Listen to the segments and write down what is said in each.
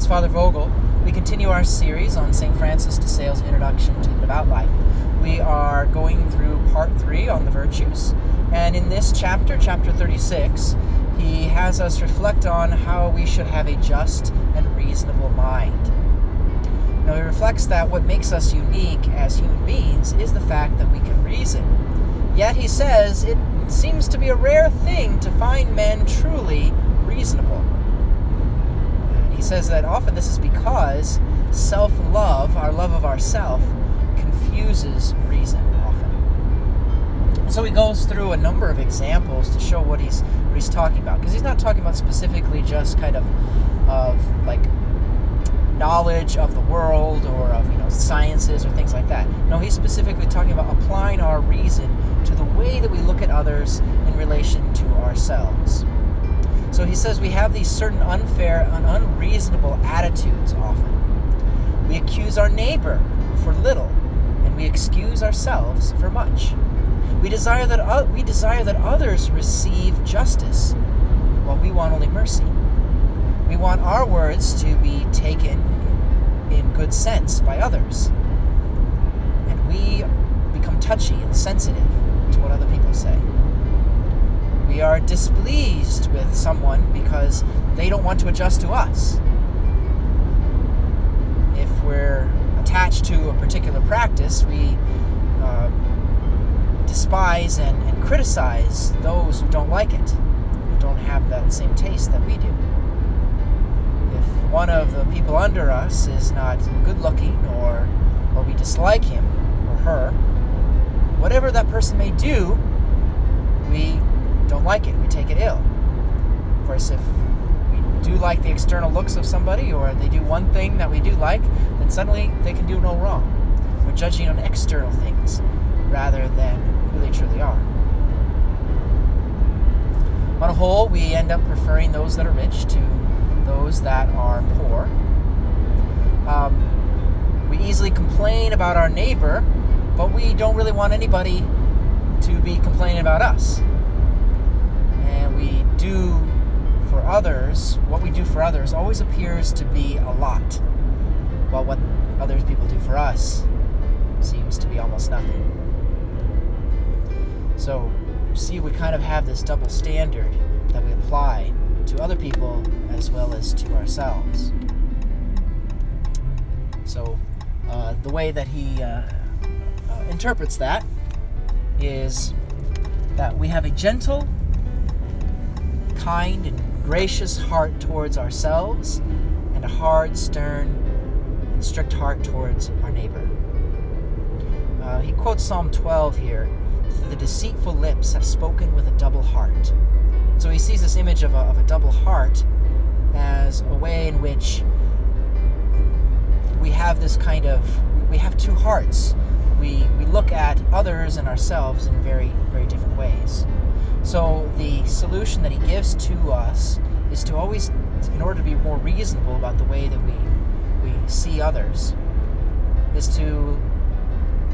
it's Father Vogel. We continue our series on St. Francis de Sales' Introduction to the Devout Life. We are going through part 3 on the virtues, and in this chapter 36, he has us reflect on how we should have a just and reasonable mind. Now, he reflects that what makes us unique as human beings is the fact that we can reason. Yet, he says, it seems to be a rare thing to find men truly reasonable. And he says that often this is because self-love, our love of ourself, confuses reason often. And so he goes through a number of examples to show what he's talking about, because he's not talking about specifically just kind of like knowledge of the world or of sciences or things like that. No, he's specifically talking about applying our reason to the way that we look at others in relation to ourselves. So he says we have these certain unfair and unreasonable attitudes often. We accuse our neighbor for little, and we excuse ourselves for much. We desire that others receive justice, while we want only mercy. We want our words to be taken in good sense by others, and we become touchy and sensitive to what other people say. We are displeased with someone because they don't want to adjust to us. If we're attached to a particular practice, we despise and criticize those who don't like it, who don't have that same taste that we do. If one of the people under us is not good looking, or we dislike him or her, whatever that person may do, we don't like it, we take it ill. Of course, if we do like the external looks of somebody, or they do one thing that we do like, then suddenly they can do no wrong. We're judging on external things rather than who they truly are. On a whole, we end up preferring those that are rich to those that are poor. We easily complain about our neighbor, but we don't really want anybody to be complaining about us. And we do for others, what we do for others always appears to be a lot, while what other people do for us seems to be almost nothing. So, you see, we kind of have this double standard that we apply to other people as well as to ourselves. So, the way that he interprets that is that we have a gentle, kind, and gracious heart towards ourselves, and a hard, stern, and strict heart towards our neighbor. He quotes Psalm 12 here. The deceitful lips have spoken with a double heart. So he sees this image of a double heart as a way in which we have two hearts. We look at others and ourselves in very, very different ways. So the solution that he gives to us is to always, in order to be more reasonable about the way that we see others, is to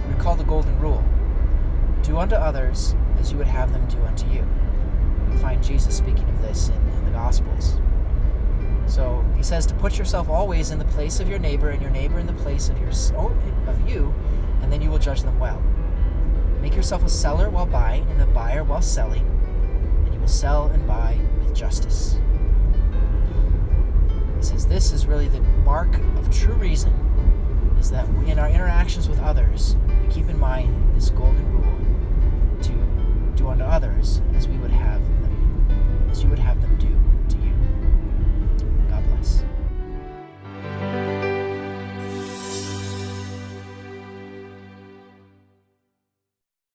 recall the golden rule. Do unto others as you would have them do unto you. We find Jesus speaking of this in the Gospels. So he says to put yourself always in the place of your neighbor, and your neighbor in the place of you, and then you will judge them well. Make yourself a seller while buying, and a buyer while selling, and you will sell and buy with justice. He says this is really the mark of true reason, is that in our interactions with others, we keep in mind this golden rule to do unto others as you would have them do